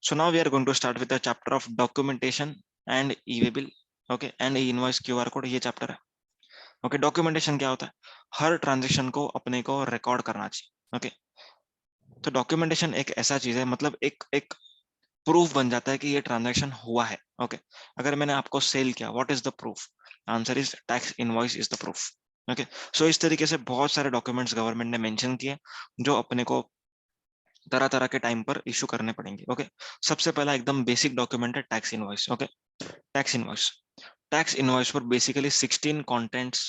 So now we are going to start with the chapter of documentation and e-way bill, okay, and e-invoice QR code. ये chapter है. Okay, documentation क्या होता है? हर transaction को अपने को रिकॉर्ड करना चाहिए. ओके, तो डॉक्यूमेंटेशन एक ऐसा चीज है, मतलब एक एक प्रूफ बन जाता है कि ये ट्रांजैक्शन हुआ है. ओके, अगर मैंने आपको सेल किया, what is the proof? Answer is tax invoice is the proof. Okay, so इस तरीके से बहुत सारे डॉक्यूमेंट्स गवर्नमेंट ने मेंशन किए जो अपने को तरह तरह के टाइम पर इशू करने पड़ेंगे. ओके, सबसे पहला एकदम बेसिक डॉक्यूमेंट है tax invoice. Okay, tax invoice. Tax invoice पर बेसिकली 16 कंटेंट्स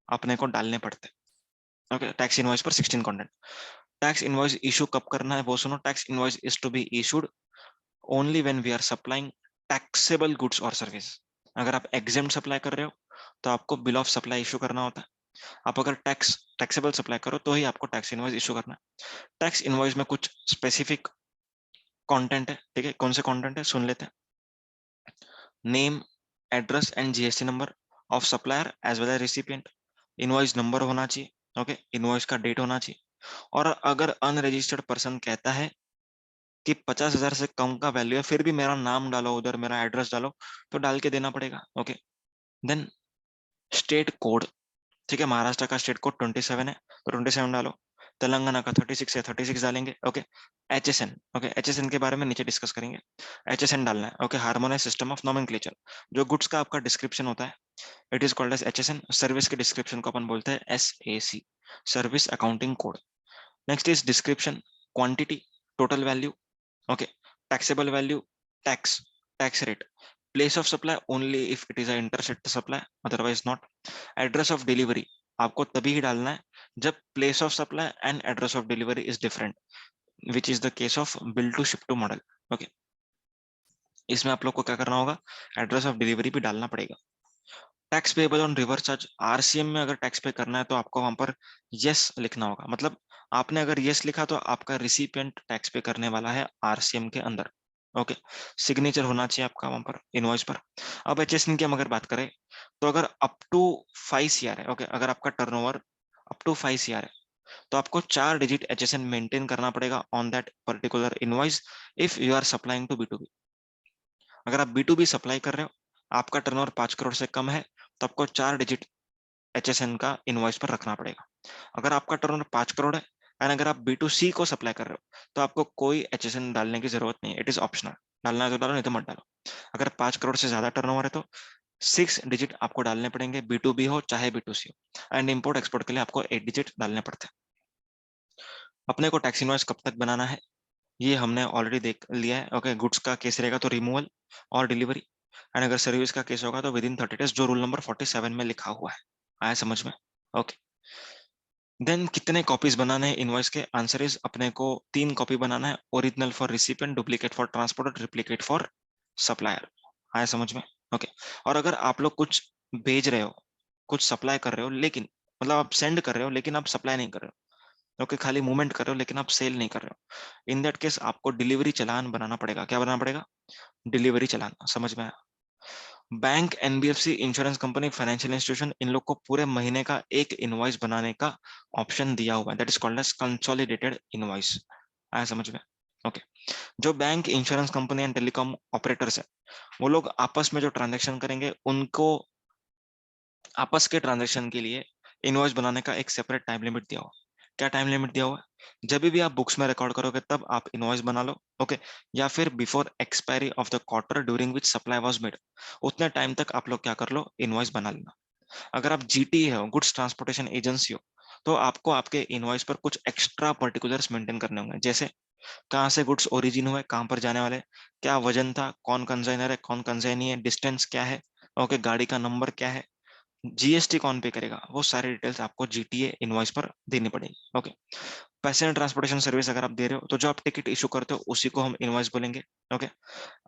अपने को डालने पड़ते हैं. ओके, टैक्स इनवॉइस पर 16 कंटेंट. टैक्स इनवॉइस इशू कब करना है वो सुनो. Tax invoice is to be issued only when we are supplying taxable goods और सर्विस. अगर आप एग्जेम्प्ट सप्लाई कर रहे हो तो आपको बिल ऑफ सप्लाई इशू करना होता है. आप अगर टैक्सेबल सप्लाई करो तो ही आपको टैक्स इनवॉइस इशू करना है. टैक्स इनवॉइस में कुछ स्पेसिफिक कंटेंट है. ठीक है, कौन से कंटेंट है सुन लेते हैं. Name, address and GST number of supplier as well as recipient. Invoice number होना चाहिए. ओके, इनवॉइस का डेट होना चाहिए. और अगर अनरजिस्टर्ड पर्सन कहता है कि 50,000 से कम का वैल्यू है, फिर भी मेरा नाम डालो उधर, मेरा एड्रेस डालो, तो डाल के देना पड़ेगा. Okay, then state code. ठीक है, महाराष्ट्र का स्टेट कोड 27 है तो 27 डालो. तेलंगाना का 36 है, 36 डालेंगे. Okay, HSN. ओके, HSN के बारे में नीचे डिस्कस करेंगे. HSN डालना है. Okay, harmonize system of nomenclature. जो गुड्स का आपका डिस्क्रिप्शन होता है, it is called as HSN. Service के डिस्क्रिप्शन को अपन बोलते हैं SAC, service accounting code. Next is description, quantity, total value. Okay, taxable value, tax, tax rate, place of supply only if it is a intercept supply, otherwise not. Address of delivery आपको तभी ही डालना है जब place of supply and address of delivery is different, which is the case of bill to ship to model. Okay, इसमें आप लोग को क्या करना होगा, एड्रेस ऑफ डिलीवरी भी डालना पड़ेगा. Tax payable on reverse charge. RCM में अगर टैक्स पे करना है तो आपको वहां पर यस लिखना होगा. मतलब आपने अगर यस लिखा तो आपका रिसिपिएंट टैक्स पे करने वाला है आरसीएम के अंदर. ओके, सिग्नेचर होना चाहिए आपका वहां पर इनवॉइस पर. अब HSN की हम अगर बात करें तो अगर अप टू 5 CR है, ओके, अगर आपका टर्नओवर अप टू 5 CR है तो आपको 4 डिजिट HSN मेंटेन करना पड़ेगा on that particular invoice if you are supplying to B2B. अगर आप B2B सप्लाई कर रहे हो, आपका टर्नओवर 5 करोड़ से कम है, तो आपको 4 डिजिट HSN का इनवॉइस पर रखना पड़ेगा. अगर आपका टर्नओवर 5 करोड़ है एंड अगर आप B2C को सप्लाई कर रहे हो तो आपको कोई HSN डालने की जरूरत नहीं है. It is optional. डालना है तो डालो, नहीं तो मत डालो. अगर 5 करोड़ से ज्यादा टर्नओवर है तो 6 डिजिट आपको डालने पड़ेंगे, B2B हो चाहे B2C हो. एंड इम्पोर्ट एक्सपोर्ट के लिए आपको 8 डिजिट डालने पड़ते हैं. अपने को टैक्स इनवॉइस कब तक बनाना है ये हमने ऑलरेडी देख लिया है. ओके, गुड्स का केस रहेगा तो रिमूवल और डिलीवरी, एंड अगर सर्विस का केस होगा तो विद इन 30 डेज, जो रूल नंबर 47 में लिखा हुआ है. आया समझ में? ओके, देन कितने कॉपीज बनाने हैं इनवॉइस के? आंसर इज अपने को 3 कॉपी बनाना है. Original for recipient, duplicate for transporter, triplicate for supplier. आया समझ में? ओके, और अगर आप लोग कुछ भेज रहे हो, कुछ सप्लाई कर रहे हो, लेकिन मतलब आप सेंड कर रहे हो लेकिन आप सप्लाई नहीं कर रहे हो, ओके, खाली मूवमेंट कर रहे हो लेकिन आप सेल नहीं कर रहे हो, इन दैट केस आपको डिलीवरी चालान बनाना पड़ेगा. क्या बनाना पड़ेगा? डिलीवरी चालान. समझ में आया? Bank, NBFC, insurance company, financial institution, इन लोग को पूरे महीने का एक इनवॉइस बनाने का ऑप्शन दिया हुआ है. That is called as consolidated invoice. आया समझ में? ओके, जो bank, insurance company and telecom operators है, वो लोग आपस में जो ट्रांजेक्शन करेंगे, उनको आपस के ट्रांजेक्शन के लिए इनवॉइस बनाने का एक सेपरेट टाइम लिमिट दिया हुआ. क्या टाइम लिमिट दिया हुआ है? जब भी आप बुक्स में रिकॉर्ड करोगे तब आप इनवॉइस बना लो. ओके, या फिर before expiry of the quarter during which supply was made, उतने टाइम तक आप लोग क्या कर लो, इनवॉइस बना लेना. अगर आप GT हो, गुड्स ट्रांसपोर्टेशन एजेंसी हो, तो आपको आपके इनवॉइस पर कुछ एक्स्ट्रा पर्टिकुलर्स मेंटेन करने होंगे. जैसे कहाँ से गुड्स ओरिजिन हुए, कहाँ पर जाने वाले, क्या वजन था, कौन कंसाइनर है, कौन कंसाइनी है, डिस्टेंस क्या है, ओके, गाड़ी का नंबर क्या है, GST कौन पे करेगा, वो सारी डिटेल्स आपको GTA इनवॉइस पर देनी पड़ेगी. ओके, पैसेंजर ट्रांसपोर्टेशन सर्विस अगर आप दे रहे हो तो जो आप टिकट इशू करते हो उसी को हम इनवॉइस बोलेंगे. ओके,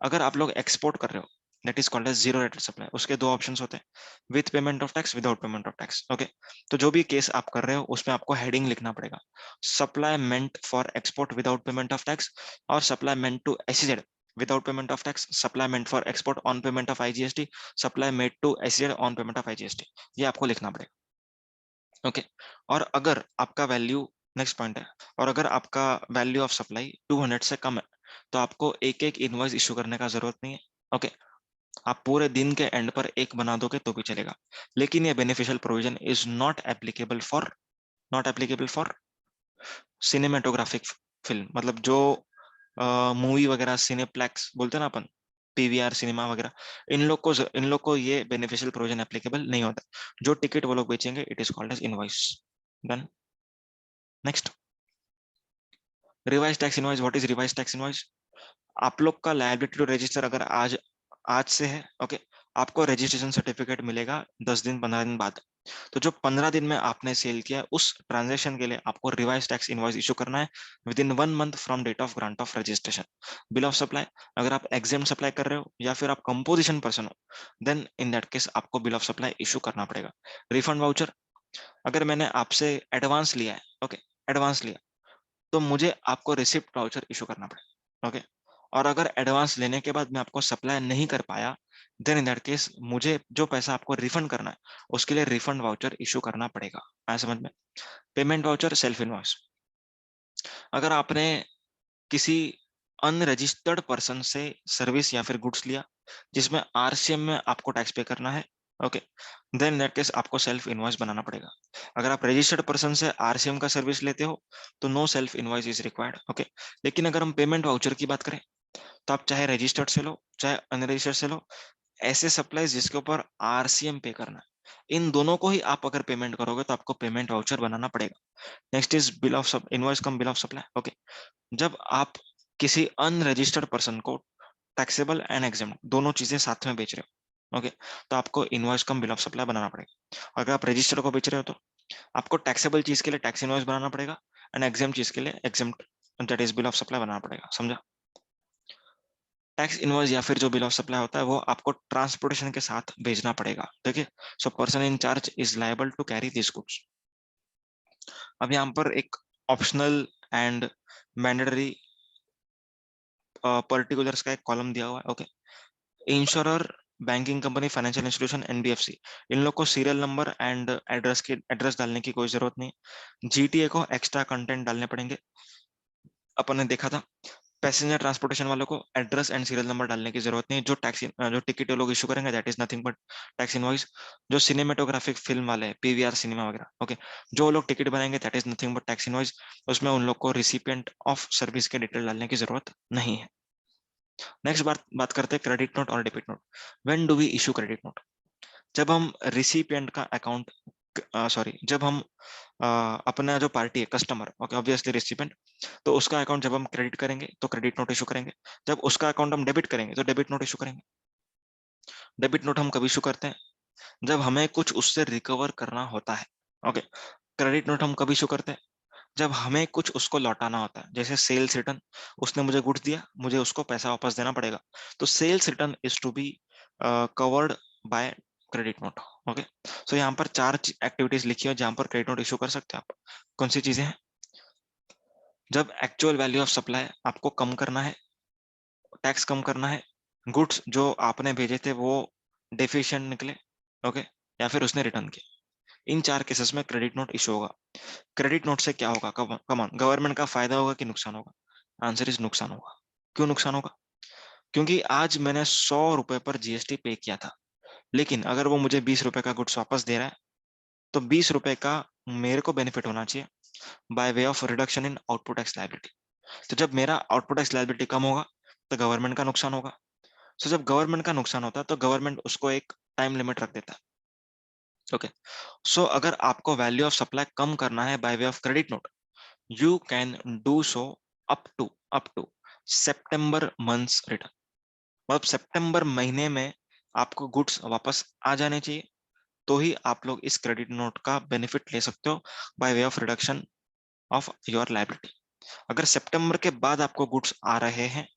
अगर आप लोग एक्सपोर्ट कर रहे हो, that is called as zero rated supply. उसके दो ऑप्शंस होते हैं, with payment of tax, without payment of tax. Okay, तो जो भी केस आप कर रहे हो उसमें आपको हेडिंग लिखना पड़ेगा, supply meant for export without payment of tax, और supply meant to SEZ without payment of tax, supply meant for export on payment of IGST, supply made to SEZ on payment of IGST. ये आपको लिखना पड़ेगा. Okay, और अगर आपका value next point है, और अगर आपका वैल्यू ऑफ सप्लाई 200 से कम है तो आपको एक एक इनवॉइस इशू करने का जरूरत नहीं है। ओके, आप पूरे दिन के एंड पर एक बना दोगे तो भी चलेगा, लेकिन ये beneficial provision is not applicable for cinematographic film, मतलब जो मूवी वगैरह सिनेप्लेक्स बोलते हैं ना अपन, पीवीआर सिनेमा वगैरह, इन लोग को ये बेनिफिशियल प्रोविजन एप्लीकेबल नहीं होता। जो टिकट वो लोग बेचेंगे it is called as invoice. Done. Next, revise tax invoice. What is revise tax invoice? आप लोग का लायबिलिटी टू रजिस्टर अगर आज आज से है, ओके, आपको रजिस्ट्रेशन सर्टिफिकेट मिलेगा 10 दिन 15 दिन बाद। तो जो 15 दिन में आपने सेल किया उस ट्रांजेक्शन के लिए आपको रिवाइज टैक्स इनवॉइस इशू करना है within 1 month from date of grant of registration. Bill of supply, अगर आप एग्जाम सप्लाई कर रहे हो या फिर आप कंपोजिशन पर्सन हो, देन इन दैट केस आपको बिल ऑफ सप्लाई इशू करना पड़ेगा। रिफंड वाउचर, अगर मैंने आपसे एडवांस लिया है, ओके, एडवांस लिया, तो मुझे आपको रिसिप्ट वाउचर इशू करना पड़ेगा। ओके, और अगर एडवांस लेने के बाद मैं आपको सप्लाई नहीं कर पाया, देन इन दैट केस मुझे जो पैसा आपको रिफंड करना है उसके लिए रिफंड वाउचर इशू करना पड़ेगा। आया समझ में? पेमेंट वाउचर, सेल्फ इनवॉइस, अगर आपने किसी अनरजिस्टर्ड पर्सन से सर्विस या फिर गुड्स लिया जिसमें आरसीएम में आपको टैक्स पे करना है, okay, then in that case आपको सेल्फ इनवॉइस बनाना पड़ेगा। अगर आप रजिस्टर्ड पर्सन से आरसीएम का सर्विस लेते हो तो no self invoice is required. Okay, लेकिन अगर हम पेमेंट वाउचर की बात करें तो आप चाहे रजिस्टर्ड से लो चाहे अनरजिस्टर्ड से लो, ऐसे सप्लाईज जिसके ऊपर आरसीएम पे करना है, इन दोनों को ही आप अगर पेमेंट करोगे तो आपको पेमेंट वाउचर बनाना पड़ेगा। Next is bill of invoice cum bill of supply. Okay, जब आप किसी अनरजिस्टर्ड पर्सन को टैक्सेबल एंड एग्जेम्प्ट दोनों चीजें साथ में बेच रहे हो, ओके, तो आपको invoice cum bill of supply बनाना पड़ेगा। अगर आप रजिस्टर्ड को बेच रहे हो तो आपको टैक्सेबल चीज के लिए टैक्स इनवॉइस बनाना पड़ेगा एंड एग्जेम्प्ट चीज के लिए exempt that is bill of supply बनाना पड़ेगा। समझा? टैक्स इनवॉइस या फिर जो बिल ऑफ सप्लाई होता है वो आपको ट्रांसपोर्टेशन के साथ भेजना पड़ेगा। देखिए, so person in charge is liable to carry this goods. अब यहाँ पर एक ऑप्शनल एंड मैंडेटरी पर्टिकुलर्स का एक कॉलम दिया हुआ है। Okay, insurer, banking company, financial institution, NBFC, इन लोग को सीरियल नंबर एंड एड्रेस डालने की कोई जरूरत नहीं। जीटीए को एक्स्ट्रा कंटेंट डालने पड़ेंगे। अपन ने देखा था पैसेंजर ट्रांसपोर्टेशन वालों को एड्रेस एंड सीरियल नंबर डालने की जरूरत नहीं। जो टिकट लोग इशू करेंगे that is nothing but tax invoice. जो सिनेमेटोग्राफिक फिल्म वाले हैं, पीवीआर सिनेमा वगैरह, ओके, जो लोग टिकट बनाएंगे that is nothing but tax invoice. उसमें उन लोग को रिसिपिएंट ऑफ सर्विस के डिटेल डालने की जरूरत नहीं है। नेक्स्ट बात बात करते हैं क्रेडिट नोट और debit note. When do we issue credit note? जब हम रिसिपिएंट का अकाउंट, सॉरी, जब हम अपना जो पार्टी है कस्टमर, ओके, ऑब्वियसली रिसिपिएंट, तो उसका अकाउंट जब हम क्रेडिट करेंगे तो क्रेडिट नोट इशू करेंगे। जब उसका अकाउंट हम डेबिट करेंगे तो डेबिट नोट इशू करेंगे। डेबिट नोट हम कभी इशू करते हैं जब हमें कुछ उससे रिकवर करना होता है। ओके, क्रेडिट नोट हम कभी इशू करते हैं जब हमें कुछ उसको लौटाना होता है, जैसे सेल्स रिटर्न, उसने मुझे गुड्स दिया, मुझे उसको पैसा वापस देना पड़ेगा, तो sales return is to be covered by credit note. Okay, so यहाँ पर चार एक्टिविटीज लिखी है जहां पर क्रेडिट नोट इशू कर सकते हैं आप। कौन सी चीजें हैं? जब एक्चुअल वैल्यू ऑफ सप्लाई आपको कम करना है, टैक्स कम करना है, गुड्स जो आपने भेजे थे वो डेफिशिएंट निकले, ओके, या फिर उसने रिटर्न किया, इन चार केसेस में क्रेडिट नोट इशू होगा। क्रेडिट नोट से क्या होगा? कमान गवर्नमेंट का फायदा होगा कि नुकसान होगा? आंसर इज नुकसान होगा। क्यों नुकसान होगा? क्योंकि आज मैंने 100 रुपए पर जीएसटी पे किया था, लेकिन अगर वो मुझे 20 रुपए का गुड्स वापस दे रहा है तो 20 रुपए का मेरे को बेनिफिट होना चाहिए by way of reduction in output tax liability. तो जब मेरा आउटपुट टैक्स लायबिलिटी कम होगा तो गवर्नमेंट का नुकसान होगा। सो जब गवर्नमेंट का नुकसान होता है तो गवर्नमेंट उसको एक टाइम लिमिट रख देता है। ओके, सो अगर आपको वैल्यू ऑफ सप्लाई कम करना है by way of credit note, you can do so up to September months return. मतलब सितंबर महीने में आपको गुड्स वापस आ जाने चाहिए, तो ही आप लोग इस क्रेडिट नोट का बेनिफिट ले सकते हो by way of reduction of your liability. अगर सितंबर के बाद आपको गुड्स आ रहे हैं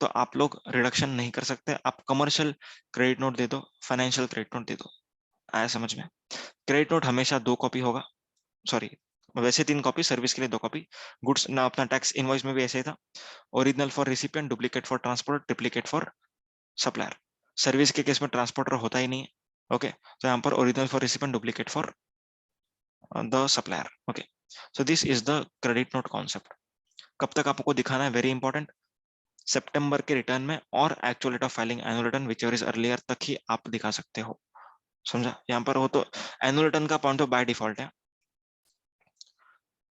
तो आप लोग रिडक्शन नहीं कर सकते, आप कमर्शियल क्रेडिट नोट दे दो, फाइनेंशियल क्रेडिट नोट दे दो। आया समझ में? क्रेडिट नोट हमेशा 2 कॉपी होगा, सॉरी, वैसे 3 कॉपी, सर्विस के लिए 2 कॉपी। गुड्स ना अपना टैक्स इनवॉइस में भी ऐसे ही था, original for recipient, duplicate for transporter, triplicate for supplier. Service के केस में ट्रांसपोर्टर होता ही नहीं है। ओके, तो यहाँ पर original for recipient, duplicate for the supplier. Okay, so this is the credit note concept. कब तक आपको दिखाना है, वेरी इंपॉर्टेंट, सितंबर के रिटर्न में और actual date of filing annual return whichever is earlier तक ही आप दिखा सकते हो। समझा? यहाँ पर हो तो एनुअल रिटर्न का पॉइंट ऑफ बाय डिफॉल्ट है,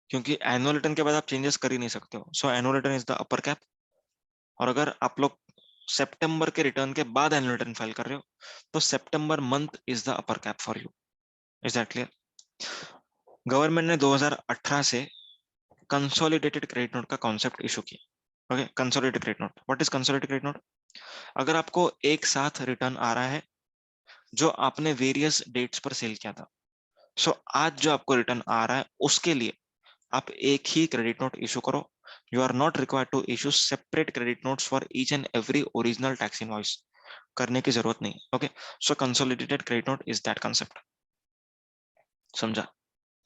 क्योंकि एनुअल रिटर्न के बाद आप चेंजेस कर ही नहीं सकते हो। सो annual return is the upper cap. और अगर आप लोग सितंबर के रिटर्न के बाद एनुअल रिटर्न फाइल कर रहे हो तो सितंबर month is the upper cap for you. Is that clear? Government ने 2018 से कंसोलिडेटेड क्रेडिट नोट का कॉन्सेप्ट इशू किया। Okay, consolidated credit note, what is consolidated credit note? अगर आपको एक साथ रिटर्न आ रहा है जो आपने वेरियस डेट्स पर सेल किया था, सो आज जो आपको रिटर्न आ रहा है उसके लिए आप एक ही क्रेडिट नोट इशू करो। You are not required to issue separate credit notes for each and every original tax invoice. करने की जरूरत नहीं। Okay, so consolidated credit note is that concept. समझा?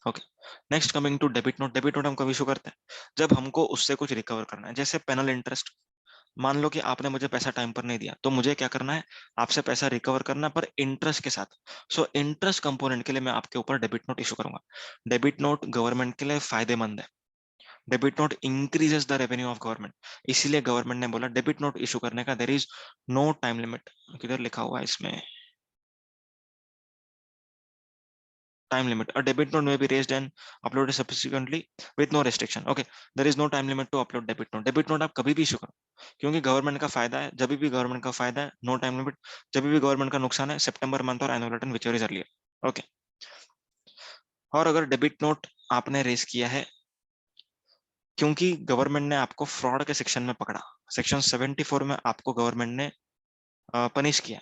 Okay, next coming to debit note. Debit note हम कब issue करते हैं? जब हमको उससे कुछ रिकवर करना है, जैसे पेनल इंटरेस्ट। मान लो कि आपने मुझे पैसा टाइम पर नहीं दिया, तो मुझे क्या करना है, आपसे पैसा रिकवर करना है, पर इंटरेस्ट के साथ। सो इंटरेस्ट कंपोनेंट के लिए मैं आपके ऊपर डेबिट नोट इशू करूंगा। डेबिट नोट गवर्नमेंट के लिए फायदेमंद है। Debit note increases the revenue of government. इसीलिए गवर्नमेंट ने बोला डेबिट नोट इशू करने का there is no time limit. किधर लिखा हुआ है इसमें time limit? A debit note may be raised and uploaded subsequently with no restriction. Okay, there is no time limit to upload debit note. Debit note आप कभी भी issue करो, क्योंकि गवर्नमेंट का फायदा है। जब भी गवर्नमेंट का फायदा है, नो टाइम लिमिट। जब भी गवर्नमेंट का नुकसान है, सितंबर मंथ और annual return whichever is earlier. Okay, और अगर डेबिट नोट आपने रेज किया है क्योंकि गवर्नमेंट ने आपको फ्रॉड के सेक्शन में पकड़ा, सेक्शन 74 में आपको गवर्नमेंट ने पनिश किया,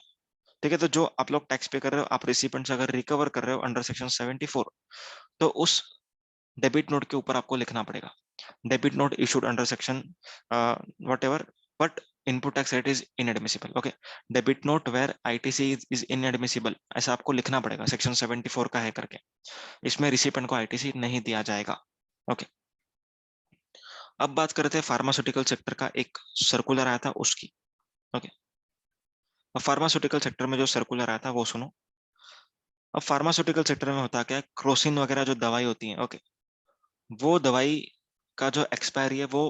ठीक है, तो जो आप लोग टैक्स पे कर रहे हो, आप रिसिपेंट से अगर रिकवर कर रहे हो अंडर सेक्शन 74, तो उस डेबिट नोट के ऊपर आपको लिखना पड़ेगा debit note issued under section whatever, but input tax rate is inadmissible. Okay, debit note where ITC is inadmissible, ऐसा आपको लिखना पड़ेगा, सेक्शन 74 का है करके। इसमें रिसिपेंट को आईटीसी नहीं दिया जाएगा। ओके, अब बात करते हैं फार्मास्यूटिकल सेक्टर का एक सर्कुलर आया था उसकी। ओके, अब फार्मास्यूटिकल सेक्टर में जो सर्कुलर आया था वो सुनो। अब फार्मास्यूटिकल सेक्टर में होता क्या है, क्रोसिन वगैरह जो दवाई होती है, ओके, वो दवाई का जो एक्सपायरी है वो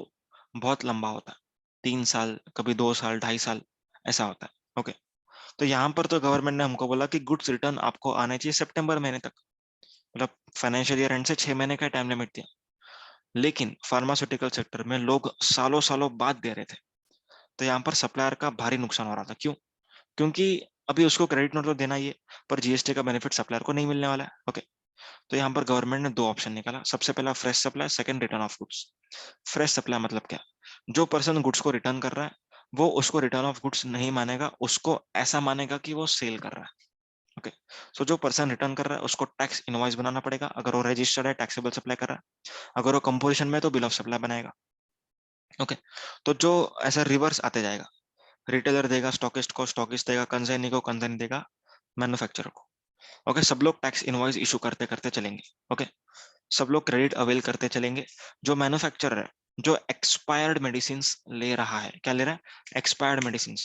बहुत लंबा होता है, 3 साल, कभी 2 साल, 2.5 साल, ऐसा होता है। ओके, तो यहाँ पर तो गवर्नमेंट ने हमको बोला कि गुड्स रिटर्न आपको आने चाहिए सितंबर महीने तक, मतलब फाइनेंशियल ईयर एंड से 6 महीने का टाइम लिमिट दिया। लेकिन फार्मास्यूटिकल सेक्टर में लोग सालों सालों बाद दे रहे थे, तो यहाँ पर सप्लायर का भारी नुकसान हो रहा था। क्यों? क्योंकि अभी उसको क्रेडिट नोट तो देना ही है, पर जीएसटी का बेनिफिट सप्लायर को नहीं मिलने वाला है। ओके, तो यहाँ पर गवर्नमेंट ने 2 ऑप्शन निकाला। सबसे पहला fresh supply, second return of goods. Fresh supply मतलब क्या? जो पर्सन गुड्स को रिटर्न कर रहा है वो उसको रिटर्न ऑफ गुड्स नहीं मानेगा, उसको ऐसा मानेगा कि वो सेल कर रहा है। ओके, सो जो पर्सन रिटर्न कर रहा है उसको टैक्स इनवॉइस बनाना पड़ेगा। अगर वो रजिस्टर्ड है, टैक्सेबल सप्लाई कर रहा है। अगर वो कंपोजिशन में तो बिल ऑफ सप्लाई बनाएगा। ओके, तो जो ऐसा रिवर्स आते जाएगा, रिटेलर देगा स्टॉकिस्ट को, स्टॉकिस्ट देगा कंसाइनी को, कंसाइनी देगा मैन्युफैक्चरर को। ओके, सब लोग टैक्स इनवॉइस इशू करते करते चलेंगे। ओके, सब लोग क्रेडिट अवेल करते चलेंगे। जो मैन्युफैक्चरर है, जो एक्सपायर्ड मेडिसिन ले रहा है, क्या ले रहा है? Expired medicine.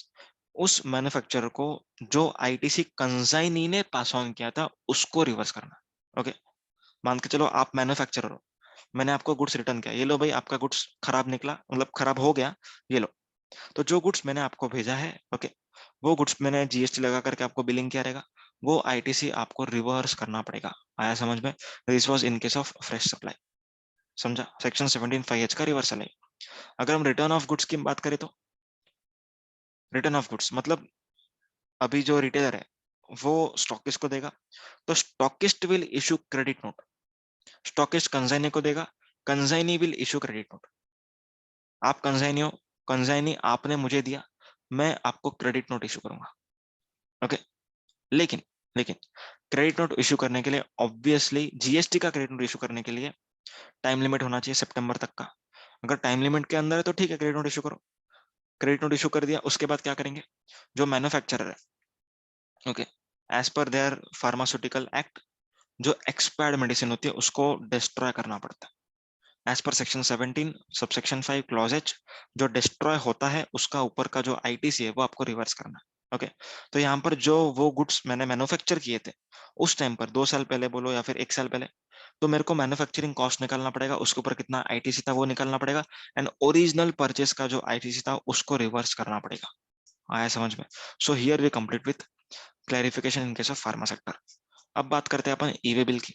उस मैन्युफैक्चरर को जो आईटीसी कंसाइनी ने पास ऑन किया था उसको रिवर्स करना। ओके, मान के चलो आप मैन्युफैक्चरर हो, मैंने आपको गुड्स रिटर्न किया, ये लो भाई आपका गुड्स खराब निकला, मतलब खराब हो गया, ये लो। तो जो गुड्स मैंने आपको भेजा है, ओके, वो गुड्स मैंने जीएसटी लगा करके आपको बिलिंग किया रहेगा, वो आईटीसी आपको रिवर्स करना पड़ेगा। आया समझ में? This was in case of fresh supply. समझा? सेक्शन 17(5)(h) का रिवर्सल है। अगर हम रिटर्न ऑफ गुड्स की बात करें तो रिटर्न ऑफ गुड्स मतलब अभी जो रिटेलर है वो स्टॉकिस्ट को देगा, तो stockist will issue credit note. Stockist consignee को देगा, consignee will issue credit note. आप कंसाइनी हो, कंसाइनी आपने मुझे दिया, मैं आपको क्रेडिट नोट इशू करूंगा। ओके, लेकिन लेकिन क्रेडिट नोट इशू करने के लिए ऑब्वियसली जीएसटी का क्रेडिट नोट इशू करने के लिए टाइम लिमिट होना चाहिए सितंबर तक का। अगर टाइम लिमिट के अंदर है तो ठीक है, क्रेडिट नोट इशू करो। क्रेडिट नोट इशू कर दिया, उसके बाद क्या करेंगे? जो मैन्युफैक्चरर है, okay, as per their pharmaceutical act, जो एक्सपायर्ड मेडिसिन होती है उसको डिस्ट्रॉय करना पड़ता है। As per section 17 subsection 5 clause H, जो डिस्ट्रॉय होता है उसका ऊपर का जो आईटीसी है वो आपको रिवर्स करना है। ओके, तो यहाँ पर जो वो गुड्स मैंने मैन्युफैक्चर किए थे उस टाइम पर 2 साल पहले बोलो या फिर 1 साल पहले, तो मेरे को मैन्युफैक्चरिंग कॉस्ट निकालना पड़ेगा, उसके ऊपर कितना आईटीसी था वो निकालना पड़ेगा, एंड ओरिजिनल परचेस का जो आईटीसी था उसको रिवर्स करना पड़ेगा। आया समझ में? So here we complete with clarification in case of pharma sector. अब बात करते हैं अपन ई वे बिल की।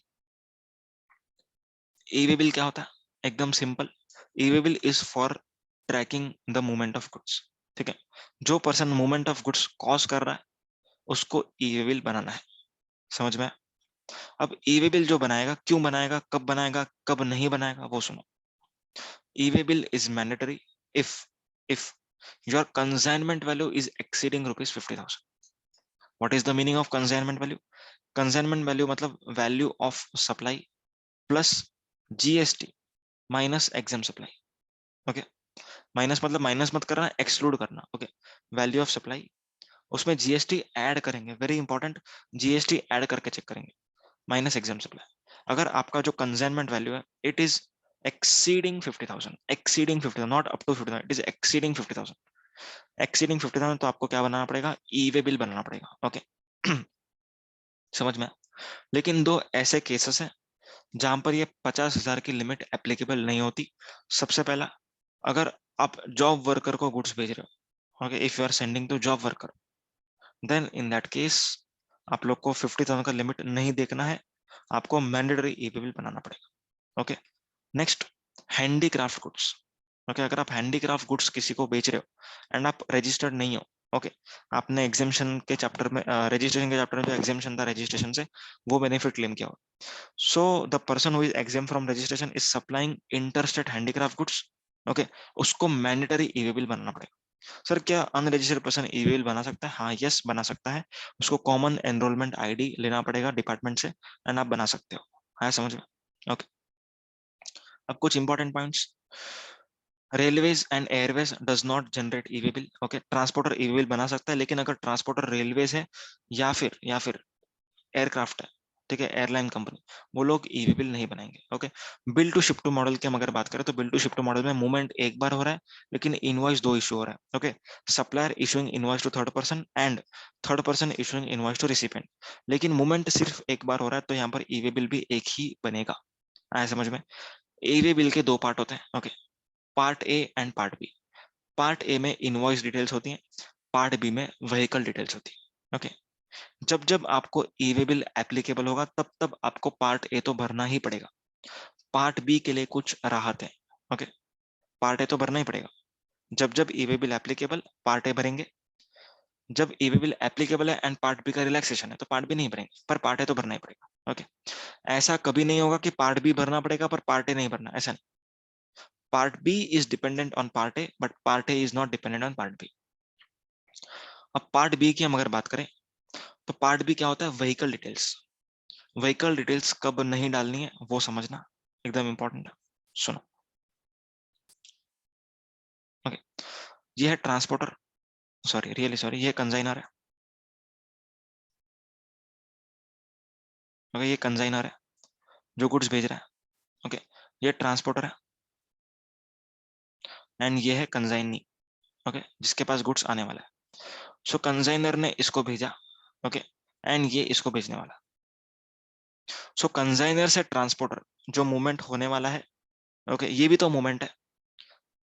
ई वे बिल क्या होता है? एकदम simple, E way bill is for tracking the movement of goods. ठीक है, जो person movement of goods cause कर रहा है उसको ई वे बिल बनाना है। समझ में? अब ई वे बिल जो बनाएगा, क्यों बनाएगा, कब नहीं बनाएगा, वो सुनो। E way bill is mandatory if your consignment value is exceeding rupees 50,000. What is the meaning of consignment value? Consignment value मतलब value of supply plus GST minus exempt supply. Okay, minus मतलब minus मत करना, exclude करना। Okay, value of supply, उसमें GST add करेंगे, very important, GST add करके check करेंगे, minus exempt supply. अगर आपका जो कंसाइनमेंट वैल्यू है it is exceeding 50,000, exceeding 50,000, not up to 50,000, it is exceeding 50,000, exceeding 50,000, तो आपको क्या बनाना पड़ेगा? ई वे बिल बनाना पड़ेगा। ओके समझ में? लेकिन दो ऐसे केसेस हैं जहां पर ये 50,000 की लिमिट एप्लीकेबल नहीं होती। सबसे पहला, अगर आप जॉब वर्कर को गुड्स भेज रहे हो, okay, if you are sending to job worker, then in that case आप लोग को 50,000 का लिमिट नहीं देखना है, आपको मैंडेटरी ई वे बिल बनाना पड़ेगा। Okay, next, handicraft goods. Okay, अगर आप हैंडीक्राफ्ट गुड्स किसी को बेच रहे हो एंड आप रजिस्टर्ड नहीं हो, ओके, आपने एग्जामिशन के चैप्टर में, रजिस्ट्रेशन के चैप्टर में जो एग्जामिशन था रजिस्ट्रेशन से, वो बेनिफिट क्लेम किया हो, so the person who is exam from registration is supplying interstate handicraft goods. Okay, उसको मैंडेटरी ई वे बिल बनाना पड़ेगा। सर क्या अनरजिस्टर्ड पर्सन ई वे बिल बना सकता है? हाँ, यस, बना सकता है। उसको कॉमन एनरोलमेंट आईडी लेना पड़ेगा डिपार्टमेंट से, एंड आप बना सकते हो। हाँ, समझ में? ओके, अब कुछ important points. Railways and Airways does not generate E way bill. Okay, transporter E way bill बना सकता है, लेकिन अगर ट्रांसपोर्टर रेलवेज है या फिर एयरक्राफ्ट है, ठीक है, एयरलाइन कंपनी, वो लोग ई वे बिल नहीं बनाएंगे। Okay, bill to ship to model की हम अगर बात करें तो bill to ship to model में मूवमेंट एक बार हो रहा है, लेकिन इनवॉइस दो इशू हो रहा है। Okay, supplier issuing invoice to third person and third person issuing invoice to recipient, लेकिन मूवमेंट सिर्फ एक बार हो रहा है, तो यहाँ पर ई वे बिल भी एक ही बनेगा। आया समझ में? ई वे बिल के दो पार्ट होते हैं। Okay, part A and part B. Part A में इनवॉइस डिटेल्स होती हैं, पार्ट बी में व्हीकल डिटेल्स होती है। ओके, जब जब आपको ई वे बिल एप्लीकेबल होगा तब तब आपको पार्ट ए तो भरना ही पड़ेगा, पार्ट बी के लिए कुछ राहत है। ओके, पार्ट ए तो भरना ही पड़ेगा। जब जब e way bill applicable, part A भरेंगे। जब ई वे बिल एप्लीकेबल है एंड पार्ट बी का रिलैक्सेशन है तो पार्ट बी नहीं भरेंगे, पर पार्ट ए तो भरना ही पड़ेगा। ओके, ऐसा कभी नहीं होगा कि पार्ट बी भरना पड़ेगा पर पार्ट ए नहीं भरना, ऐसा नहीं। Part B is dependent on part A, but part A is not dependent on part B. अब पार्ट बी की हम अगर बात करें तो पार्ट बी क्या होता है? Vehicle details. व्हीकल डिटेल्स कब नहीं डालनी है वो समझना एकदम इंपॉर्टेंट है। सुनो, ओके, ये है ट्रांसपोर्टर, सॉरी, रियली सॉरी, ये कंजाइनर है। ओके, ये कंजाइनर है जो गुड्स भेज रहा है। ओके, ये ट्रांसपोर्टर है एंड ये है कंजाइनी, ओके, जिसके पास गुड्स आने वाला है। सो कंजाइनर ने इसको भेजा, ओके, एंड ये इसको भेजने वाला। सो कंजाइनर से ट्रांसपोर्टर जो मूवमेंट होने वाला है, ओके, ये भी तो मूवमेंट है।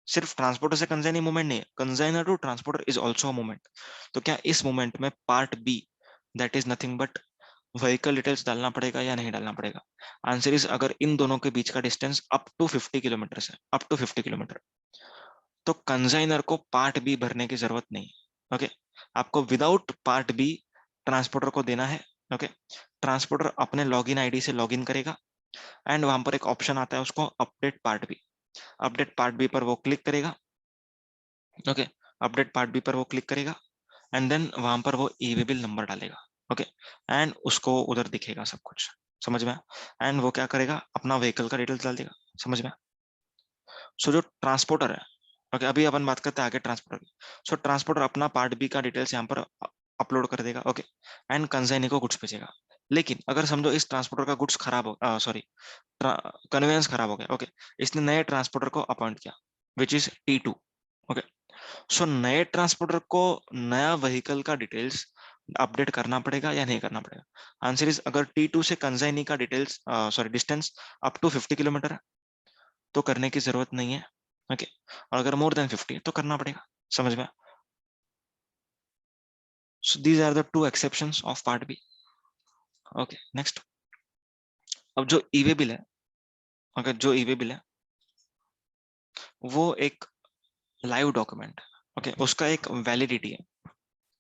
सिर्फ ट्रांसपोर्टर से कंजाइनी मूवमेंट नहीं है, consignor to transporter is also movement. तो क्या इस मूवमेंट में part B, that is nothing but vehicle details डालना पड़ेगा या नहीं डालना पड़ेगा? आंसर इज, अगर इन दोनों के बीच का डिस्टेंस अप टू 50 किलोमीटर है, अप टू 50 किलोमीटर, तो कंजाइनर को पार्ट बी भरने की जरूरत नहीं है। ओके, आपको विदाउट पार्ट बी ट्रांसपोर्टर को देना है। ओके, ट्रांसपोर्टर अपने लॉगिन आईडी से लॉगिन करेगा एंड वहां पर एक ऑप्शन आता है उसको update part B, update part B पर वो क्लिक करेगा। ओके, अपडेट पार्ट बी पर वो क्लिक करेगा एंड देन वहां पर वो ई वे बिल नंबर डालेगा। ओके, एंड उसको उधर दिखेगा सब कुछ। समझ में? एंड वो क्या करेगा? अपना व्हीकल का डिटेल्स डाल देगा। समझ में? सो जो ट्रांसपोर्टर है, ओके, अभी अपन बात करते हैं आगे ट्रांसपोर्टर की। सो ट्रांसपोर्टर अपना पार्ट बी का डिटेल्स यहाँ पर अपलोड कर देगा। ओके, एंड कंसाइनी को गुड्स भेजेगा। लेकिन अगर समझो इस ट्रांसपोर्टर का गुड्स खराब हो, सॉरी, कन्वेंस खराब हो गया। ओके, इसने नए ट्रांसपोर्टर को अपॉइंट किया विच इज T2। ओके, सो नए ट्रांसपोर्टर को नया व्हीकल का डिटेल्स अपडेट करना पड़ेगा या नहीं करना पड़ेगा? आंसर इज, अगर T2 से कंसाइनी का details sorry distance up to 50 kilometre है तो करने की जरूरत नहीं है। ओके, और अगर मोर देन 50 है तो करना पड़ेगा। समझ में? So these are the two exceptions of part B. Okay, next. अब जो ईवे बिल है, अगर जो ईवे बिल है वो एक लाइव डॉक्यूमेंट है। ओके, उसका एक वैलिडिटी है,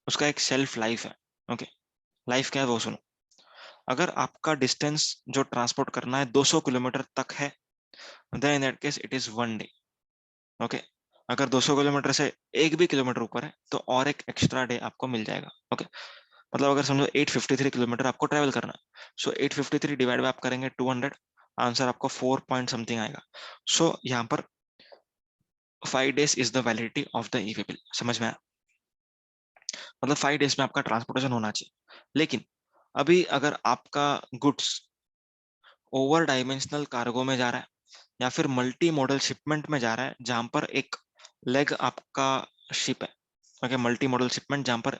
उसका एक शेल्फ लाइफ है। ओके, लाइफ क्या है वो सुनो। अगर आपका डिस्टेंस जो ट्रांसपोर्ट करना है 200 किलोमीटर तक है, then in that case it is 1 day. Okay, अगर 200 किलोमीटर से एक भी किलोमीटर ऊपर है तो और एक एक्स्ट्रा डे आपको मिल जाएगा। ओके, मतलब अगर समझो 853 किलोमीटर आपको ट्रेवल करना है, सो 853 डिवाइड बाय आप करेंगे 200, आंसर आपको 4 पॉइंट समथिंग आएगा। सो यहाँ पर 5 days is the validity of the e-way bill. समझ में आया? मतलब 5 डेज में आपका ट्रांसपोर्टेशन होना चाहिए। लेकिन अभी अगर आपका गुड्स ओवर डायमेंशनल कार्गो में जा रहा है या फिर मल्टी मॉडल शिपमेंट में जा रहा है जहां पर एक लेग आपका शिप है। ओके, मल्टी मॉडल शिपमेंट जहां पर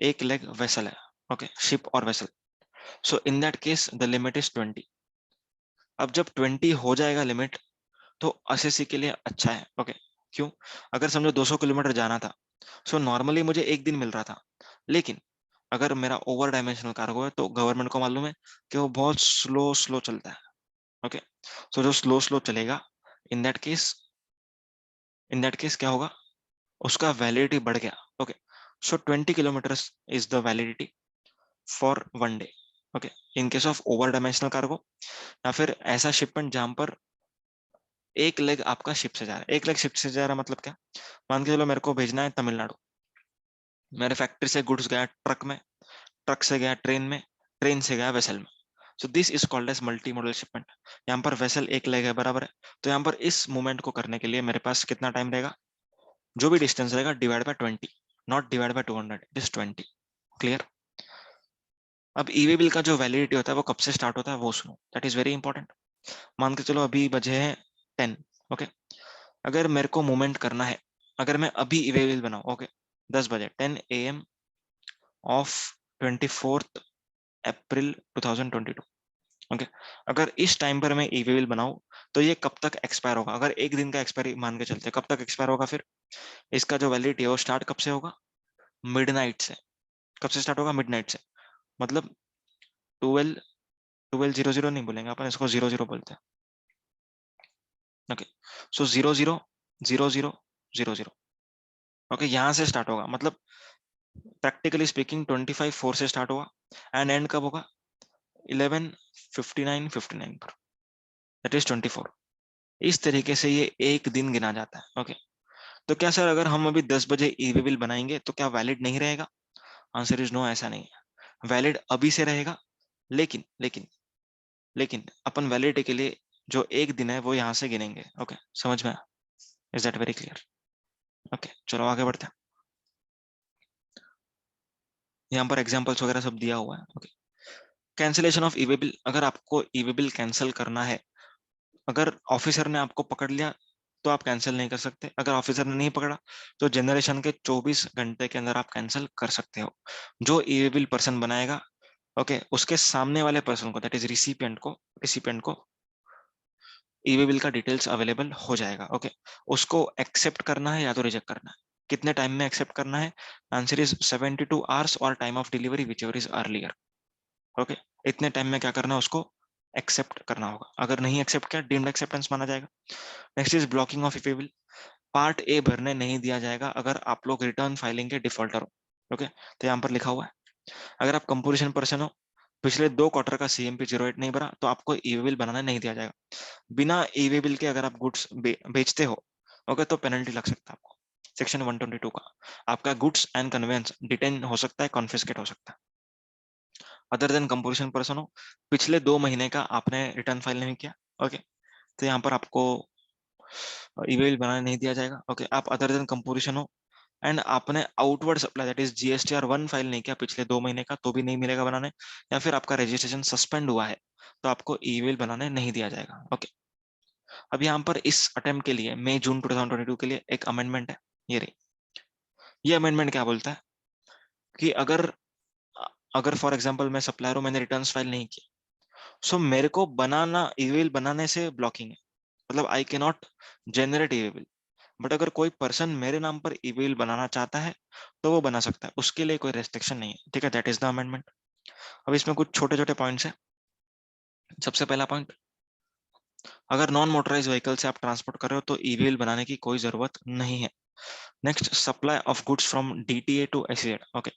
एक लेग वेसल है। ओके, शिप और vessel. So in that case the limit is 20। अब जब 20 हो जाएगा लिमिट तो एसएससी के लिए अच्छा है। ओके, क्यों? अगर समझो 200 किलोमीटर जाना था, सो नॉर्मली मुझे एक दिन मिल रहा था, लेकिन अगर मेरा ओवर डायमेंशनल कार्गो है तो गवर्नमेंट को मालूम है कि वो बहुत स्लो स्लो चलता है। ओके, सो जो स्लो स्लो चलेगा, इन दैट केस क्या होगा, उसका वैलिडिटी बढ़ गया। Okay, so 20 kilometres is the validity for 1 day. Okay, in case of over dimensional cargo या फिर ऐसा शिपमेंट जहां पर एक लेग आपका शिप से जा रहा है। एक लेग शिप से जा रहा है मतलब क्या? मान के चलो मेरे को भेजना है तमिलनाडु, मेरे फैक्ट्री से गुड्स गया ट्रक में, ट्रक से गया ट्रेन में, ट्रेन से गया वेसल में। So this is called as multi modal shipment. यहाँ पर वेसल एक लेग है, बराबर है। तो यहाँ पर इस मूवमेंट को करने के लिए मेरे पास कितना टाइम रहेगा? जो भी डिस्टेंस रहेगा divide by 20, not divide by 200, it is 20। Clear? अब ईवी बिल का जो वैलिडिटी होता है वो कब से स्टार्ट होता है वो सुनो, दैट इज वेरी इंपॉर्टेंट। मान के चलो अभी बजे हैं 10। ओके, अगर मेरे को मूवमेंट करना है, अगर मैं अभी ईवी बिल बनाऊं, ओके, 10 बजे 10 AM ऑफ 24 अप्रैल 2022। ओके, अगर इस टाइम पर मैं ईवी बिल बनाऊं तो ये कब तक एक्सपायर होगा? अगर एक दिन का एक्सपायरी मान के चलते, कब तक एक्सपायर होगा? फिर इसका जो वैलिडिटी है वो स्टार्ट कब से होगा? मिडनाइट से। कब से स्टार्ट होगा? मिडनाइट से। मतलब 12 नहीं बोलेंगे अपन, इसको 00 बोलते हैं। ओके, सो 00 00 00। ओके, यहां से स्टार्ट होगा, मतलब प्रैक्टिकली स्पीकिंग 25/4 से स्टार्ट होगा एंड एंड कब होगा? 11:59:59 पर, दैट इज 24। इस तरीके से ये एक दिन गिना जाता है। ओके, तो क्या सर अगर हम अभी 10 बजे ईवी बिल बनाएंगे तो क्या वैलिड नहीं रहेगा? आंसर इज नो, ऐसा नहीं है। वैलिड अभी से रहेगा, लेकिन लेकिन लेकिन अपन वैलिडिटी के लिए जो एक दिन है वो यहाँ से गिनेंगे। ओके, समझ में? Is that very clear? Okay, चलो आगे बढ़ते हैं। यहाँ पर एग्जाम्पल्स वगैरह सब दिया हुआ है। Okay, cancellation of EV bill. अगर आपको ईवी बिल कैंसिल करना है, अगर ऑफिसर ने आपको पकड़ लिया तो आप कैंसिल नहीं कर सकते। अगर ऑफिसर ने नहीं पकड़ा तो जनरेशन के 24 घंटे के अंदर आप कैंसिल कर सकते हो। जो ईवेबल पर्सन बनाएगा, ओके, उसके सामने वाले पर्सन को, दैट इज रिसिपिएंट को ईवेबल का डिटेल्स अवेलेबल हो जाएगा। ओके, उसको एक्सेप्ट करना है या तो रिजेक्ट करना है। कितने टाइम में एक्सेप्ट करना है? आंसर इज 72 आवर्स और time of delivery which ever is earlier. Okay, इतने टाइम में क्या करना है? उसको एक्सेप्ट करना होगा। अगर नहीं एक्सेप्ट किया, डीम्ड एक्सेप्टेंस माना जाएगा। Next is blocking of e-way bill. Part A भरने नहीं दिया जाएगा अगर आप लोग रिटर्न फाइलिंग के डिफॉल्टर हो। ओके, तो यहाँ पर लिखा हुआ है, अगर आप कंपोजिशन पर्सन हो, पिछले 2 क्वार्टर का सीएमपी 08 नहीं भरा तो आपको ईवे बिल बनाना नहीं दिया जाएगा। बिना ईवे बिल के अगर आप गुड्स बेचते हो, ओके, तो पेनल्टी लग सकता है आपको, सेक्शन 122 का। आपका गुड्स एंड कन्वेंस डिटेन हो सकता है, कॉन्फिस्केट हो सकता है। अदर देन कंपोजिशन पर्सन हो, पिछले 2 महीने का आपने रिटर्न फाइल नहीं किया, ओके, तो यहाँ पर आपको ईमेल बनाने नहीं दिया जाएगा। ओके, आप अदर देन कंपोजिशन हो एंड आपने outward supply that is GSTR 1 file नहीं किया पिछले 2 महीने का, तो भी नहीं मिलेगा बनाने। या फिर आपका रजिस्ट्रेशन सस्पेंड हुआ है तो आपको ईमेल बनाने नहीं दिया जाएगा। ओके, अब यहाँ पर इस अटेम्प्ट के लिए मई जून 2022 के लिए एक अमेंडमेंट है, ये रही। ये अमेंडमेंट क्या बोलता है कि अगर अगर फॉर एग्जांपल मैं सप्लायर हूं, मैंने रिटर्न्स फाइल नहीं किया, सो मेरे को बनाना ईमेल बनाने से ब्लॉकिंग है, मतलब I can not generate email. But अगर कोई पर्सन मेरे नाम पर ईमेल बनाना चाहता है तो वो बना सकता है, उसके लिए कोई रेस्ट्रिक्शन नहीं है, ठीक है, दैट इज द अमेंडमेंट। अब इसमें कुछ छोटे छोटे पॉइंट्स है। सबसे पहला पॉइंट, अगर नॉन मोटराइज व्हीकल से आप ट्रांसपोर्ट कर रहे हो तो ईवीएल बनाने की कोई जरूरत नहीं है। Next, supply of goods from DTA to SEZ, okay,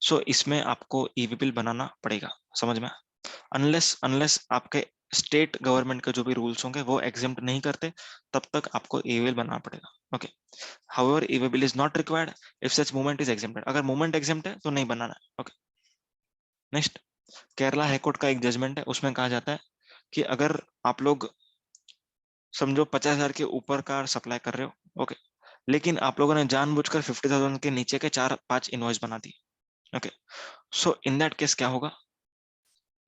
so इसमें आपको ईवीएल बनाना पड़ेगा, समझ में। अनलेस अनलेस आपके स्टेट गवर्नमेंट के जो भी रूल्स होंगे वो एग्जेम्प्ट नहीं करते, तब तक आपको ईवीएल बनाना पड़ेगा, okay. However EVL is not required if such movement is exempted, अगर मूवमेंट एग्जेम्प्ट है तो नहीं बनाना है, ओके। नेक्स्ट, केरला हाईकोर्ट का एक जजमेंट है, उसमें कहा जाता है कि अगर आप लोग समझो 50,000 के ऊपर का सप्लाई कर रहे हो, ओके, लेकिन आप लोगों ने जानबूझकर 50,000 के नीचे के 4-5 इनवॉइस बना दिए, okay, so in that case क्या होगा,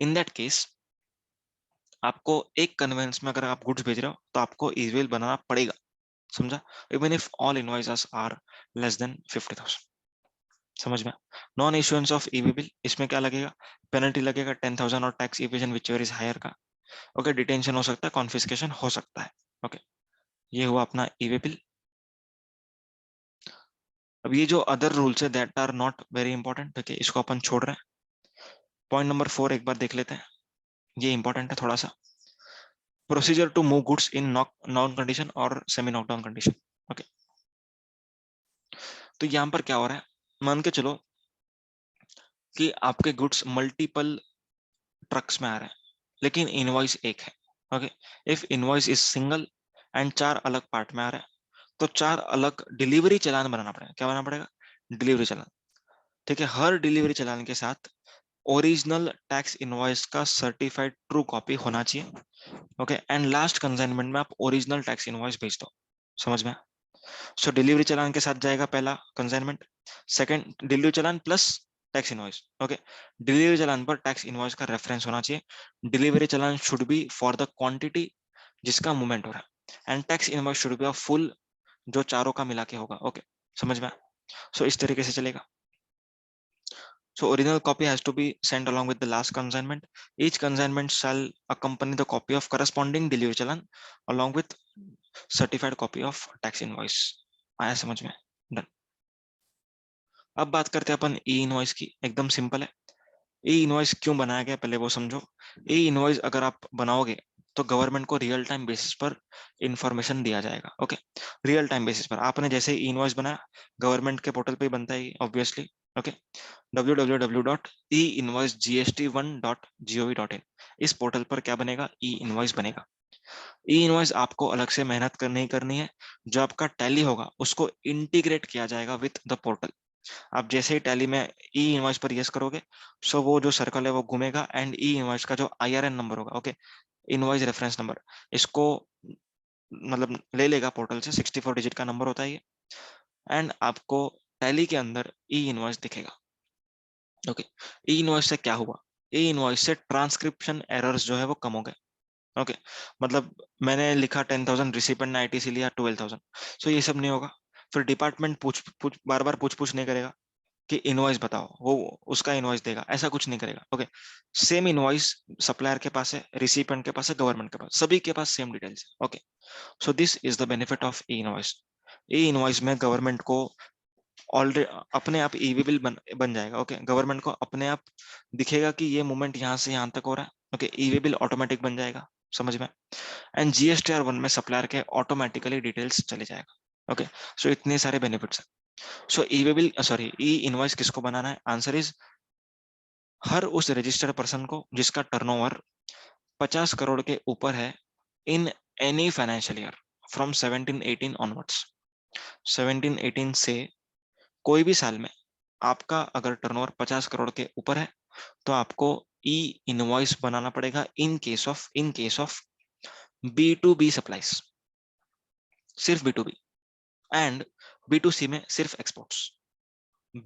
इन दैट केस आपको एक कन्वेंस में अगर आप गुड्स भेज रहे हो तो आपको ईमेल बनाना पड़ेगा, समझा, even if all invoices are less than 50,000, समझ में। Non issuance of EV bill, इसमें क्या लगेगा, पेनल्टी लगेगा 10,000 और tax evasion whichever is higher का, ओके, डिटेंशन हो सकता है, कॉन्फिस्केशन हो सकता है, ओके। ये हुआ अपना ईवी बिल। अब ये जो अदर रूल्स है that are not very important, ठीक है, इसको अपन छोड़ रहे हैं। पॉइंट नंबर 4 एक बार देख लेते हैं, ये इंपॉर्टेंट है थोड़ा सा। Procedure to move goods in non condition और सेमी नॉकडाउन कंडीशन, ओके। तो यहाँ पर क्या हो रहा है, मान के चलो कि आपके गुड्स मल्टीपल ट्रक्स में आ रहे हैं लेकिन इनवॉइस एक है, okay. If invoice is single and 4 अलग पार्ट में आ रहा है तो 4 अलग डिलीवरी चालान बनाना पड़ेगा, क्या बनाना पड़ेगा, डिलीवरी चालान, ठीक है। हर डिलीवरी चालान के साथ ओरिजिनल टैक्स इनवॉइस का सर्टिफाइड ट्रू कॉपी होना चाहिए, ओके, एंड लास्ट कंसाइनमेंट में आप ओरिजिनल टैक्स इनवॉइस भेज दो, समझ में। सो डिलीवरी चालान के साथ जाएगा पहला कंसाइनमेंट, सेकंड डिलीवरी चालान plus tax invoice, okay. Delivery चालान पर टैक्स इनवॉइस का रेफरेंस होना चाहिए, डिलीवरी चालान should be for the quantity जिसका मूवमेंट हो रहा है, and tax invoice should be of full, जो चारों का मिला के होगा, ओके, समझ में। सो इस तरीके से चलेगा। So original copy has to be sent along with the last consignment. Each consignment shall accompany the copy of corresponding delivery challan along with certified copy of tax invoice. आया समझ में? Done. अब बात करते हैं अपन ई इनवॉइस की, एकदम simple है। ई इनवॉइस क्यों बनाया गया पहले वो समझो। ई इनवॉइस अगर आप बनाओगे तो गवर्नमेंट को रियल टाइम बेसिस पर इंफॉर्मेशन दिया जाएगा, ओके। रियल टाइम बेसिस पर आपने जैसे ई इनवॉइस बनाया, गवर्नमेंट के पोर्टल पे ही बनता है ऑब्वियसली, ओके। www.einvoicegst1.gov.in, इस पोर्टल पर क्या बनेगा, ई इनवॉइस बनेगा। ई इनवॉइस आपको अलग से मेहनत नहीं करनी है, जो आपका टैली होगा उसको इंटीग्रेट किया जाएगा विद द पोर्टल। आप जैसे ही टैली में ई इनवॉइस पर यस करोगे, सो वो जो सर्कल है वो घूमेगा एंड ई इनवॉइस का जो IRN नंबर होगा, ओके, इनवॉइस रेफरेंस नंबर, इसको मतलब ले लेगा पोर्टल से, 64 डिजिट का नंबर होता है ये, एंड आपको टैली के अंदर ई इनवॉइस दिखेगा, ओके। ई इनवॉइस से क्या हुआ, ई इनवॉइस से ट्रांसक्रिप्शन एरर्स जो है वो कम हो गए, ओके। मतलब मैंने लिखा 10,000, रिसिपेंट ने आईटीसी लिया 12,000, सो ये सब नहीं होगा। फिर डिपार्टमेंट बार बार पूछ नहीं करेगा कि इनवॉइस बताओ, वो उसका इनवॉइस देगा, ऐसा कुछ नहीं करेगा, ओके। सेम इनवॉइस सप्लायर के पास है, रिसिपेंट के पास है, गवर्नमेंट के पास, सभी के पास सेम डिटेल्स है, okay. So this is the benefit of E invoice. E invoice में गवर्नमेंट को ऑलरेडी अपने आप ईवी बिल बन जाएगा, ओके। गवर्नमेंट को अपने आप दिखेगा कि ये मूवमेंट यहाँ से यहाँ तक हो रहा है, ओके, ईवी बिल ऑटोमेटिक बन जाएगा, समझ में। एंड GSTR 1 में सप्लायर के ऑटोमेटिकली डिटेल्स चले जाएगा, ओके। सो इतने सारे बेनिफिट्स है। So EV bill sorry e invoice किसको बनाना है, आंसर इज हर उस रजिस्टर्ड पर्सन को जिसका टर्नओवर 50 करोड़ के ऊपर है in any financial year from 17-18 onwards. 17-18 से कोई भी साल में आपका अगर टर्नओवर 50 करोड़ के ऊपर है तो आपको ई इनवॉइस बनाना पड़ेगा इन केस ऑफ B2B सप्लाईज, सिर्फ B2B, एंड B2C में सिर्फ एक्सपोर्ट्स,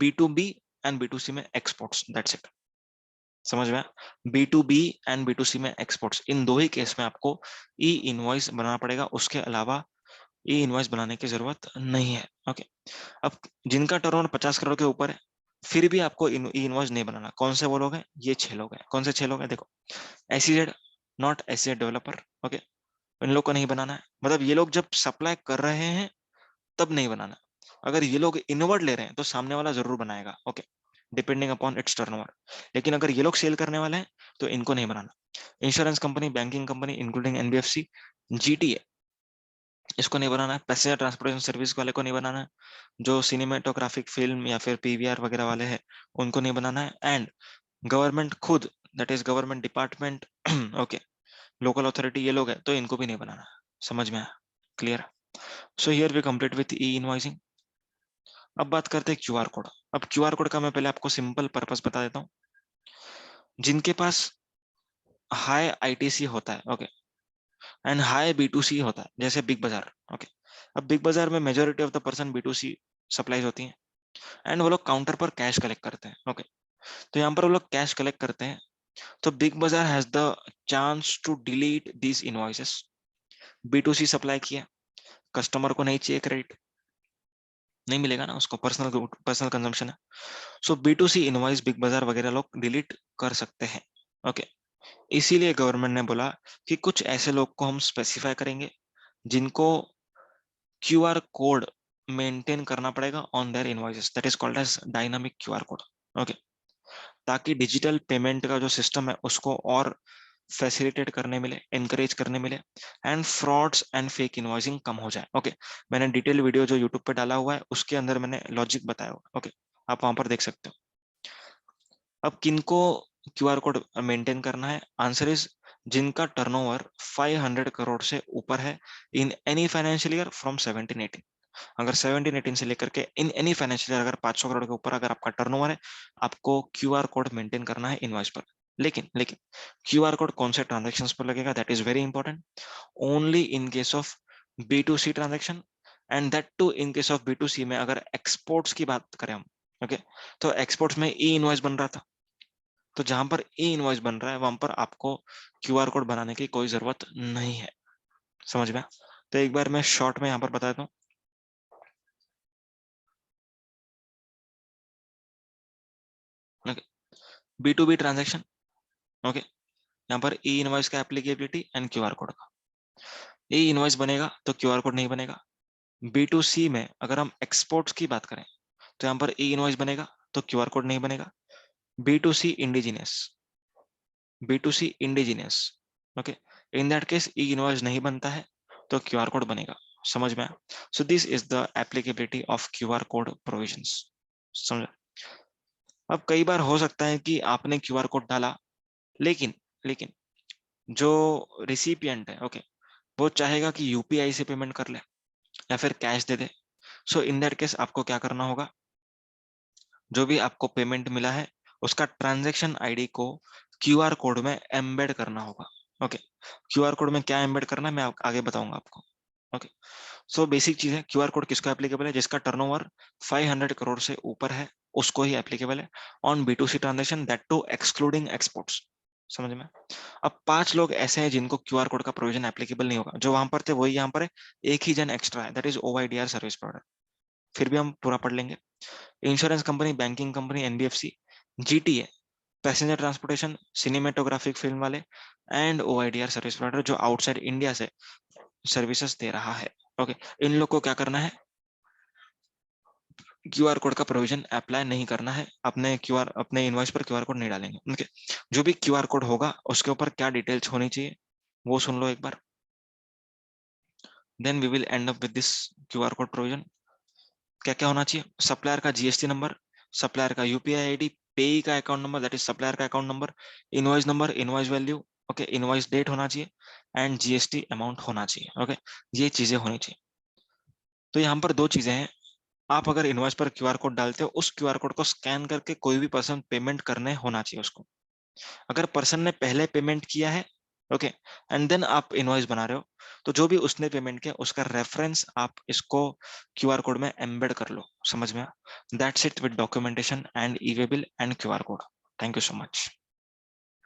B2B एंड B2C में एक्सपोर्ट्स, दैट्स इट, समझ में। B2B एंड B2C में एक्सपोर्ट्स, इन दो ही केस में आपको ई इनवॉइस बनाना पड़ेगा, उसके अलावा ई इनवॉइस बनाने की जरूरत नहीं है। ओके, अब जिनका टर्नओवर 50 करोड़ के ऊपर है फिर भी आपको ई इनवॉइस नहीं बनाना। कौन से वो लोग हैं? ये 6 लोग हैं। कौन से 6 लोग हैं? देखो, SEZ, not SEZ developer. Okay, इन लोग को नहीं बनाना है। मतलब ये लोग जब सप्लाई कर रहे हैं तब नहीं बनाना। अगर ये लोग इनवर्ड ले रहे हैं तो सामने वाला जरूर बनाएगा। Okay, depending upon its turnover. लेकिन अगर ये लोग सेल करने वाले हैं तो इनको नहीं बनाना। Insurance company, banking company including NBFC, GTA, इसको नहीं बनाना है। पैसेंजर ट्रांसपोर्टेशन सर्विस वाले को नहीं बनाना है। जो सिनेमेटोग्राफिक फिल्म या फिर पीवीआर वगैरह वाले हैं उनको नहीं बनाना है। एंड गवर्नमेंट खुद, that is government department, okay, local authority, ये लोग है तो इनको भी नहीं बनाना है। समझ में आया? Clear? So here we complete with e invoicing. अब बात करते हैं क्यूआर कोड। अब क्यूआर कोड का मैं पहले आपको सिंपल पर्पस बता देता हूँ। जिनके पास हाई आईटीसी होता है, ओके, एंड हाई बी2सी होता है, जैसे बिग बाजार। ओके, अब बिग बाजार में majority of the person बी2सी supplies होती हैं एंड वो लोग काउंटर पर कैश कलेक्ट करते हैं। ओके, तो यहाँ पर वो लोग कैश कलेक्ट करते हैं तो big Bazaar has the chance to delete these invoices. B2C supply किया, कस्टमर को नहीं चाहिए क्रेडिट, नहीं मिलेगा ना उसको, पर्सनल पर्सनल कंजम्पशन है। सो बी2सी इनवॉइस बिग बाजार वगैरह लोग डिलीट कर सकते हैं। ओके, इसीलिए गवर्नमेंट ने बोला कि कुछ ऐसे लोग को हम स्पेसिफाई करेंगे जिनको क्यूआर कोड मेंटेन करना पड़ेगा on their invoices, that is called as dynamic QR code. Okay, ताकि डिजिटल पेमेंट का जो सिस्टम है उसको और फैसिलिटेट करने मिले, एनकरेज करने मिले and frauds and fake invoicing कम हो जाए। ओके, मैंने डिटेल वीडियो जो यूट्यूब पे डाला हुआ है उसके अंदर मैंने लॉजिक बताया हुआ। ओके, आप वहां पर देख सकते हो। अब किनको क्यूआर कोड मेंटेन करना है? आंसर इज जिनका टर्नओवर 500 करोड़ से ऊपर है in any financial year from 17-18। अगर 17-18 से लेकर के इन एनी फाइनेंशियल ईयर अगर 500 करोड़ के ऊपर अगर आपका टर्नओवर है, आपको क्यूआर कोड मेंटेन करना है इनवॉइस पर। लेकिन लेकिन क्यूआर कोड कौन से ट्रांजेक्शन पर लगेगा? That is very important. Only in case of B2C transaction, and that too in case of B2C में अगर एक्सपोर्ट्स की बात करें हम। ओके, तो एक्सपोर्ट्स में ई इनवॉइस बन रहा था, तो जहां पर ई इनवॉइस बन रहा है वहां पर आपको क्यूआर कोड बनाने की कोई जरूरत नहीं है। समझ में? तो एक बार मैं शॉर्ट में यहाँ पर बता देता हूँ। B2B ट्रांजेक्शन, ओके, यहाँ पर ई इनवॉइस का एप्लीकेबिलिटी एंड क्यूआर कोड का। ई इनवॉइस बनेगा तो क्यूआर कोड नहीं बनेगा। B2C में अगर हम एक्सपोर्ट्स की बात करें तो यहाँ पर ई इनवॉइस बनेगा तो क्यूआर कोड नहीं बनेगा। B2C indigenous, B2C indigenous, okay, in that case E invoice नहीं बनता है तो क्यूआर कोड बनेगा। समझ में? So this is the applicability of QR code provisions. समझ? अब कई बार हो सकता है कि आपने क्यूआर कोड डाला, लेकिन लेकिन जो रिसिपिएंट है, ओके, वो चाहेगा कि यूपीआई से पेमेंट कर ले या फिर cash they they. So in that case आपको क्या करना होगा? जो भी आपको पेमेंट मिला है उसका ट्रांजैक्शन आईडी को क्यूआर कोड में एम्बेड करना होगा। ओके, क्यूआर कोड में क्या एम्बेड करना है मैं आगे बताऊंगा आपको। ओके, सो बेसिक चीज है, क्यूआर कोड किसको एप्लीकेबल है? जिसका टर्नओवर 500 करोड़ से ऊपर है उसको ही एप्लीकेबल है on B2C transaction, that too excluding exports. समझ में? अब 5 लोग ऐसे हैं जिनको क्यूआर कोड का प्रोविजन एप्लीकेबल नहीं होगा। जो वहां पर थे वही यहाँ पर है, एक ही जन एक्स्ट्रा है, that is OYDR service provider. फिर भी हम पूरा पढ़ लेंगे। Insurance company, banking company, NBFC, GTA, passenger transportation, cinematographic film वाले एंड OIDR सर्विस प्रोवाइडर जो आउटसाइड इंडिया से सर्विसेज दे रहा है। ओके, इन लोग को क्या करना है? क्यूआर कोड का प्रोविजन अप्लाई नहीं करना है। अपने इनवॉइस पर क्यूआर कोड नहीं डालेंगे। ओके, जो भी क्यूआर कोड होगा उसके ऊपर क्या डिटेल्स होनी चाहिए वो सुन लो एक बार, then we will end up with this QR code provision. क्या क्या होना चाहिए? सप्लायर का जीएसटी नंबर, सप्लायर का यूपीआई आईडी, पेई का account number, that is supplier का account number, invoice value, okay, invoice date होना चाहिए एंड जीएसटी अमाउंट होना चाहिए। ओके, ये चीजें होनी चाहिए। तो यहाँ पर दो चीजें हैं। आप अगर इनवॉइस पर क्यूआर कोड डालते हो, उस क्यूआर कोड को स्कैन करके कोई भी पर्सन पेमेंट करने होना चाहिए उसको। अगर पर्सन ने पहले पेमेंट किया है, ओके, एंड देन आप इनवॉइस बना रहे हो, तो जो भी उसने पेमेंट किया उसका रेफरेंस आप इसको क्यूआर कोड में एम्बेड कर लो। समझ में? That's it with documentation and E way bill and QR code. Thank you so much.